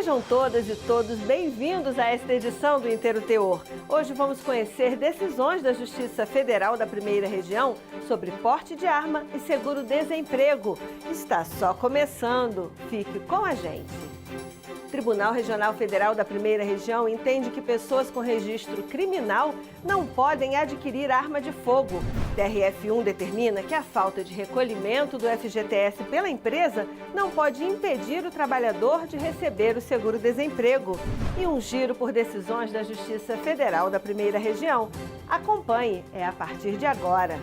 Sejam todas e todos bem-vindos a esta edição do Inteiro Teor. Hoje vamos conhecer decisões da Justiça Federal da Primeira Região sobre porte de arma e seguro-desemprego. Está só começando. Fique com a gente. O Tribunal Regional Federal da Primeira Região entende que pessoas com registro criminal não podem adquirir arma de fogo. TRF1 determina que a falta de recolhimento do FGTS pela empresa não pode impedir o trabalhador de receber o seguro-desemprego. E um giro por decisões da Justiça Federal da Primeira Região. Acompanhe, é a partir de agora.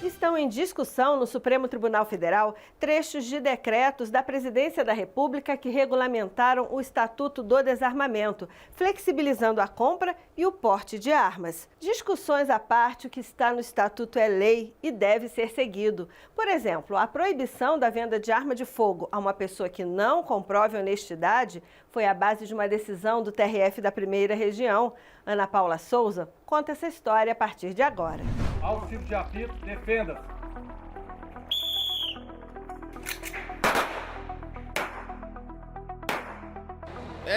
Estão em discussão no Supremo Tribunal Federal trechos de decretos da Presidência da República que regulamentaram o Estatuto do Desarmamento, flexibilizando a compra e o porte de armas. Discussões à parte, o que está no Estatuto é lei e deve ser seguido. Por exemplo, a proibição da venda de arma de fogo a uma pessoa que não comprove honestidade foi a base de uma decisão do TRF da Primeira Região. Ana Paula Souza conta essa história a partir de agora. Ao tipo de apito, defenda-se.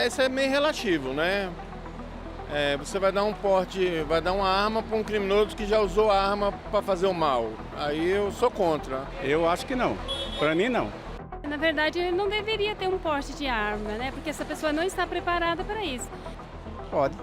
Isso é meio relativo, né? Você vai dar um porte, vai dar uma arma para um criminoso que já usou a arma para fazer o mal. Aí eu sou contra. Eu acho que não. Para mim, não. Na verdade, ele não deveria ter um porte de arma, né? Porque essa pessoa não está preparada para isso. Pode.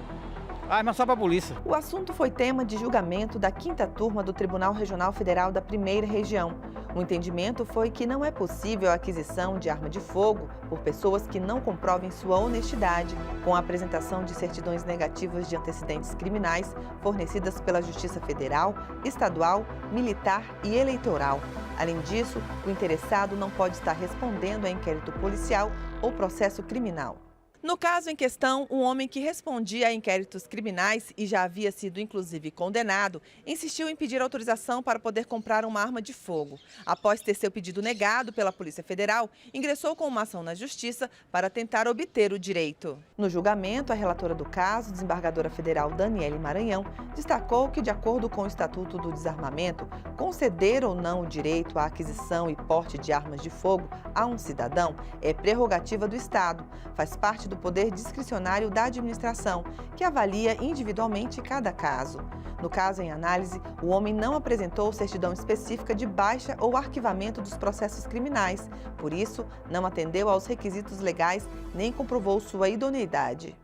Mas só para a polícia. O assunto foi tema de julgamento da 5ª Turma do Tribunal Regional Federal da Primeira Região. O entendimento foi que não é possível a aquisição de arma de fogo por pessoas que não comprovem sua honestidade com a apresentação de certidões negativas de antecedentes criminais fornecidas pela Justiça Federal, Estadual, Militar e Eleitoral. Além disso, o interessado não pode estar respondendo a inquérito policial ou processo criminal. No caso em questão, um homem que respondia a inquéritos criminais e já havia sido inclusive condenado, insistiu em pedir autorização para poder comprar uma arma de fogo. Após ter seu pedido negado pela Polícia Federal, ingressou com uma ação na Justiça para tentar obter o direito. No julgamento, a relatora do caso, desembargadora federal Daniele Maranhão, destacou que, de acordo com o Estatuto do Desarmamento, conceder ou não o direito à aquisição e porte de armas de fogo a um cidadão é prerrogativa do Estado, faz parte do poder discricionário da administração, que avalia individualmente cada caso. No caso em análise, o homem não apresentou certidão específica de baixa ou arquivamento dos processos criminais, por isso, não atendeu aos requisitos legais nem comprovou sua idoneidade.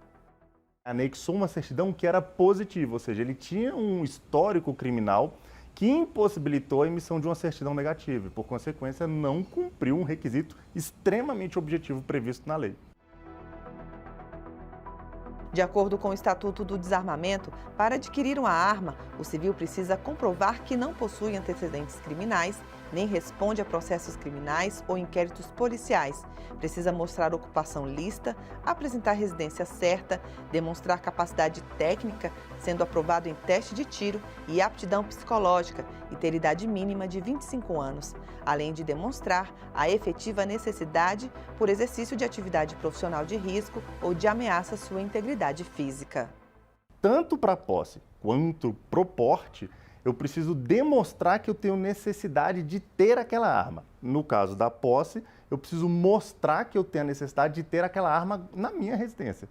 Anexou uma certidão que era positiva, ou seja, ele tinha um histórico criminal que impossibilitou a emissão de uma certidão negativa e, por consequência, não cumpriu um requisito extremamente objetivo previsto na lei. De acordo com o Estatuto do Desarmamento, para adquirir uma arma, o civil precisa comprovar que não possui antecedentes criminais, nem responde a processos criminais ou inquéritos policiais. Precisa mostrar ocupação lícita, apresentar residência certa, demonstrar capacidade técnica, sendo aprovado em teste de tiro e aptidão psicológica e ter idade mínima de 25 anos, além de demonstrar a efetiva necessidade por exercício de atividade profissional de risco ou de ameaça à sua integridade física. Tanto para a posse quanto para o porte, eu preciso demonstrar que eu tenho necessidade de ter aquela arma. No caso da posse, eu preciso mostrar que eu tenho a necessidade de ter aquela arma na minha residência.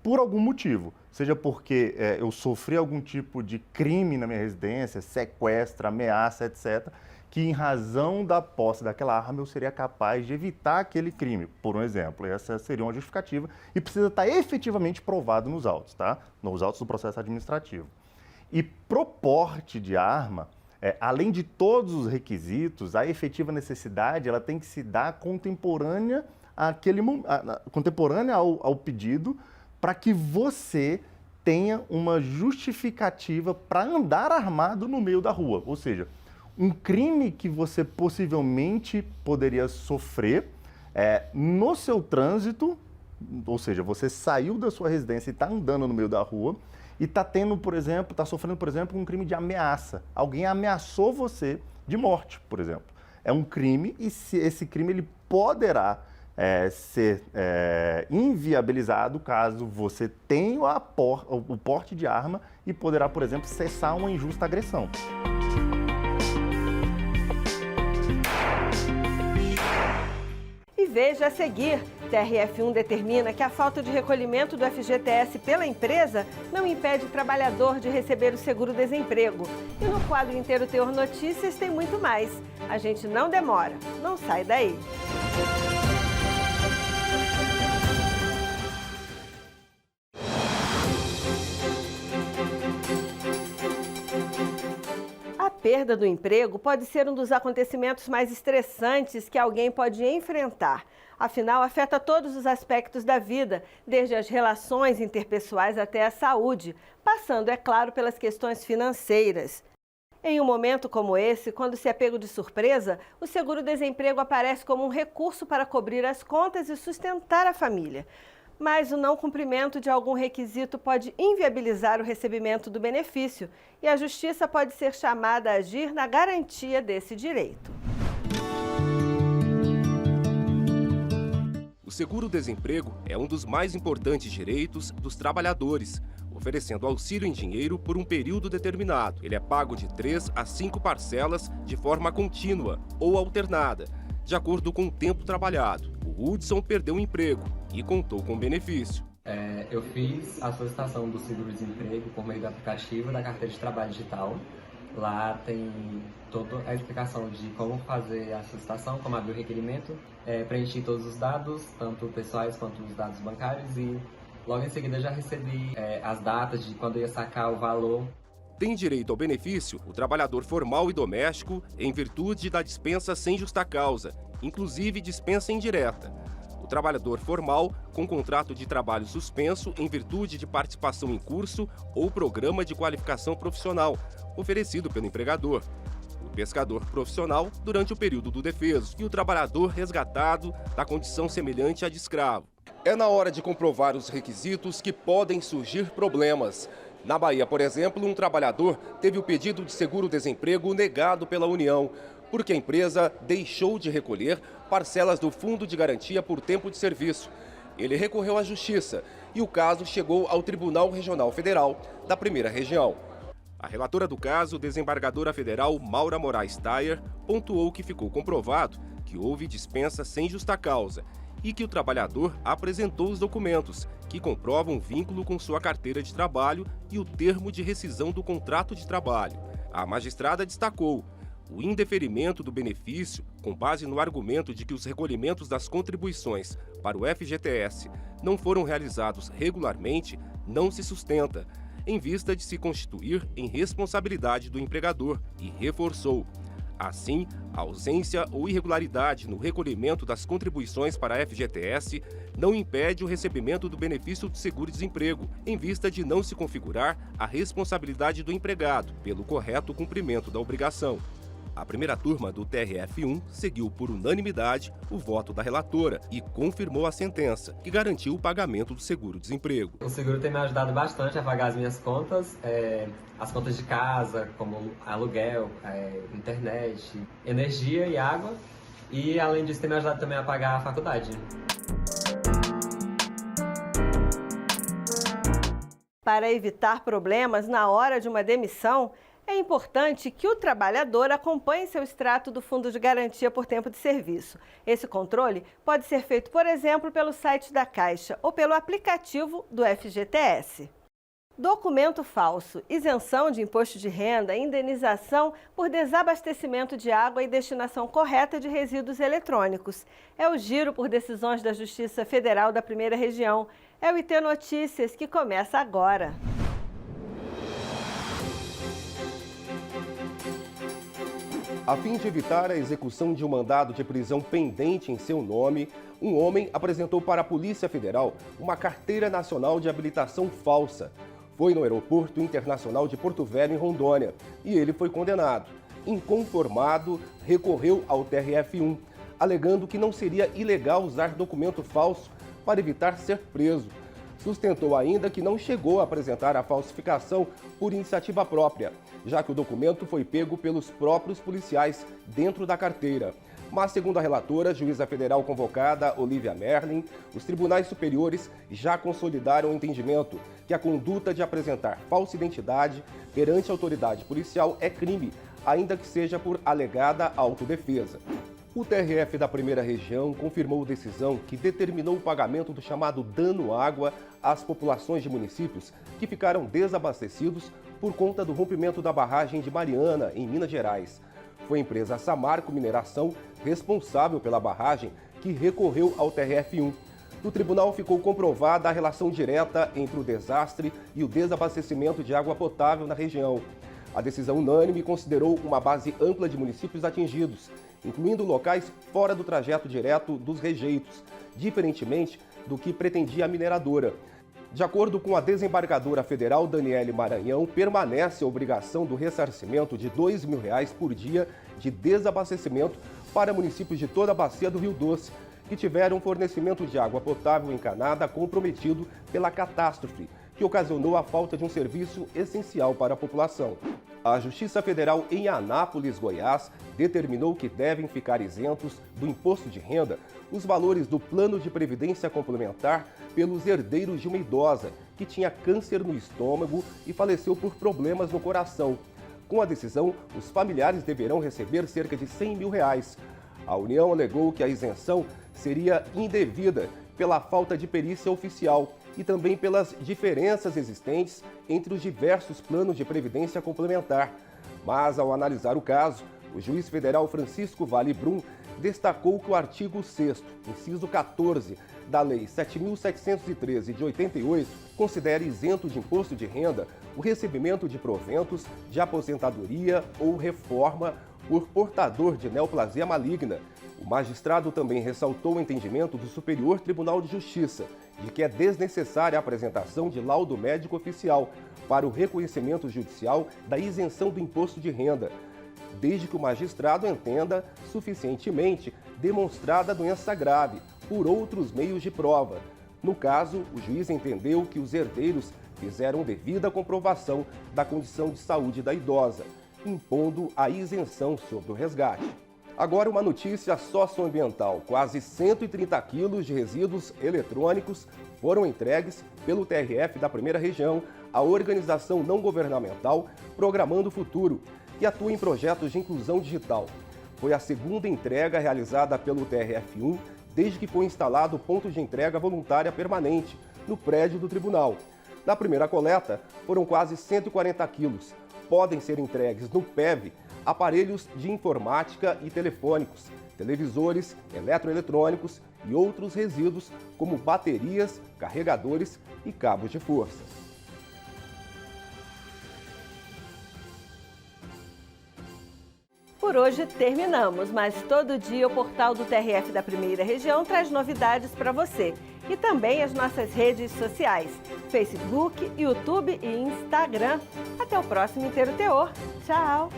Por algum motivo, seja porque eu sofri algum tipo de crime na minha residência, sequestro, ameaça, etc., que em razão da posse daquela arma eu seria capaz de evitar aquele crime, por um exemplo. Essa seria uma justificativa e precisa estar efetivamente provado nos autos, tá? Nos autos do processo administrativo. E pro porte de arma, além de todos os requisitos, a efetiva necessidade ela tem que se dar contemporânea ao pedido, para que você tenha uma justificativa para andar armado no meio da rua. Ou seja, um crime que você possivelmente poderia sofrer no seu trânsito, ou seja, você saiu da sua residência e está andando no meio da rua, e está sofrendo, por exemplo, um crime de ameaça. Alguém ameaçou você de morte, por exemplo. é um crime e esse crime ele poderá ser inviabilizado caso você tenha o porte de arma e poderá, por exemplo, cessar uma injusta agressão. E veja a seguir, TRF1 determina que a falta de recolhimento do FGTS pela empresa não impede o trabalhador de receber o seguro-desemprego. E no quadro Inteiro Teor Notícias tem muito mais. A gente não demora, não sai daí. A perda do emprego pode ser um dos acontecimentos mais estressantes que alguém pode enfrentar. Afinal, afeta todos os aspectos da vida, desde as relações interpessoais até a saúde, passando, é claro, pelas questões financeiras. Em um momento como esse, quando se é pego de surpresa, o seguro-desemprego aparece como um recurso para cobrir as contas e sustentar a família. Mas o não cumprimento de algum requisito pode inviabilizar o recebimento do benefício e a Justiça pode ser chamada a agir na garantia desse direito. O seguro-desemprego é um dos mais importantes direitos dos trabalhadores, oferecendo auxílio em dinheiro por um período determinado. Ele é pago de 3 a 5 parcelas de forma contínua ou alternada, de acordo com o tempo trabalhado. O Hudson perdeu o emprego e contou com benefício. Eu fiz a solicitação do seguro-desemprego por meio do aplicativo da carteira de trabalho digital. Lá tem toda a explicação de como fazer a solicitação, como abrir o requerimento, preenchi todos os dados, tanto pessoais quanto os dados bancários, e logo em seguida já recebi as datas de quando eu ia sacar o valor. Tem direito ao benefício o trabalhador formal e doméstico em virtude da dispensa sem justa causa, inclusive dispensa indireta. O trabalhador formal com contrato de trabalho suspenso em virtude de participação em curso ou programa de qualificação profissional, oferecido pelo empregador. O pescador profissional durante o período do defeso e o trabalhador resgatado da condição semelhante à de escravo. É na hora de comprovar os requisitos que podem surgir problemas. Na Bahia, por exemplo, um trabalhador teve o pedido de seguro-desemprego negado pela União, porque a empresa deixou de recolher parcelas do Fundo de Garantia por tempo de serviço. Ele recorreu à Justiça e o caso chegou ao Tribunal Regional Federal da Primeira Região. A relatora do caso, desembargadora federal Maura Moraes Tayer, pontuou que ficou comprovado que houve dispensa sem justa causa e que o trabalhador apresentou os documentos que comprovam vínculo com sua carteira de trabalho e o termo de rescisão do contrato de trabalho. A magistrada destacou o indeferimento do benefício, com base no argumento de que os recolhimentos das contribuições para o FGTS não foram realizados regularmente, não se sustenta, em vista de se constituir em responsabilidade do empregador, e reforçou. Assim, a ausência ou irregularidade no recolhimento das contribuições para a FGTS não impede o recebimento do benefício de seguro-desemprego, em vista de não se configurar a responsabilidade do empregado pelo correto cumprimento da obrigação. A primeira turma do TRF1 seguiu por unanimidade o voto da relatora e confirmou a sentença, que garantiu o pagamento do seguro-desemprego. O seguro tem me ajudado bastante a pagar as minhas contas, as contas de casa, como aluguel, internet, energia e água, e além disso tem me ajudado também a pagar a faculdade. Para evitar problemas na hora de uma demissão, é importante que o trabalhador acompanhe seu extrato do Fundo de Garantia por Tempo de Serviço. Esse controle pode ser feito, por exemplo, pelo site da Caixa ou pelo aplicativo do FGTS. Documento falso, isenção de imposto de renda, indenização por desabastecimento de água e destinação correta de resíduos eletrônicos. É o giro por decisões da Justiça Federal da Primeira Região. É o IT Notícias que começa agora. A fim de evitar a execução de um mandado de prisão pendente em seu nome, um homem apresentou para a Polícia Federal uma carteira nacional de habilitação falsa. Foi no Aeroporto Internacional de Porto Velho, em Rondônia, e ele foi condenado. Inconformado, recorreu ao TRF1, alegando que não seria ilegal usar documento falso para evitar ser preso. Sustentou ainda que não chegou a apresentar a falsificação por iniciativa própria. já que o documento foi pego pelos próprios policiais dentro da carteira. Mas, segundo a relatora, juíza federal convocada, Olivia Merlin, os tribunais superiores já consolidaram o entendimento que a conduta de apresentar falsa identidade perante a autoridade policial é crime, ainda que seja por alegada autodefesa. O TRF da Primeira Região confirmou decisão que determinou o pagamento do chamado dano-água às populações de municípios que ficaram desabastecidos por conta do rompimento da barragem de Mariana, em Minas Gerais. Foi a empresa Samarco Mineração, responsável pela barragem, que recorreu ao TRF1. No tribunal ficou comprovada a relação direta entre o desastre e o desabastecimento de água potável na região. A decisão unânime considerou uma base ampla de municípios atingidos, incluindo locais fora do trajeto direto dos rejeitos, diferentemente do que pretendia a mineradora. De acordo com a desembargadora federal Daniele Maranhão, permanece a obrigação do ressarcimento de R$ 2.000 por dia de desabastecimento para municípios de toda a bacia do Rio Doce, que tiveram fornecimento de água potável encanada comprometido pela catástrofe, que ocasionou a falta de um serviço essencial para a população. A Justiça Federal em Anápolis, Goiás, determinou que devem ficar isentos do imposto de renda os valores do plano de previdência complementar pelos herdeiros de uma idosa que tinha câncer no estômago e faleceu por problemas no coração. Com a decisão, os familiares deverão receber cerca de R$ 100 mil. A União alegou que a isenção seria indevida pela falta de perícia oficial e também pelas diferenças existentes entre os diversos planos de previdência complementar. Mas, ao analisar o caso, o juiz federal Francisco Vale Brum destacou que o artigo 6º, inciso 14, da Lei 7.713 de 88, considera isento de imposto de renda o recebimento de proventos de aposentadoria ou reforma por portador de neoplasia maligna. O magistrado também ressaltou o entendimento do Superior Tribunal de Justiça de que é desnecessária a apresentação de laudo médico oficial para o reconhecimento judicial da isenção do imposto de renda, desde que o magistrado entenda suficientemente demonstrada a doença grave por outros meios de prova. No caso, o juiz entendeu que os herdeiros fizeram devida comprovação da condição de saúde da idosa, impondo a isenção sobre o resgate. Agora uma notícia socioambiental. Quase 130 quilos de resíduos eletrônicos foram entregues pelo TRF da Primeira Região à organização não governamental Programando o Futuro, que atua em projetos de inclusão digital. Foi a segunda entrega realizada pelo TRF1 desde que foi instalado o ponto de entrega voluntária permanente no prédio do tribunal. Na primeira coleta, foram quase 140 quilos. Podem ser entregues no PEV aparelhos de informática e telefônicos, televisores, eletroeletrônicos e outros resíduos como baterias, carregadores e cabos de força. Por hoje terminamos, mas todo dia o portal do TRF da Primeira Região traz novidades para você. E também as nossas redes sociais, Facebook, YouTube e Instagram. Até o próximo Inteiro Teor. Tchau!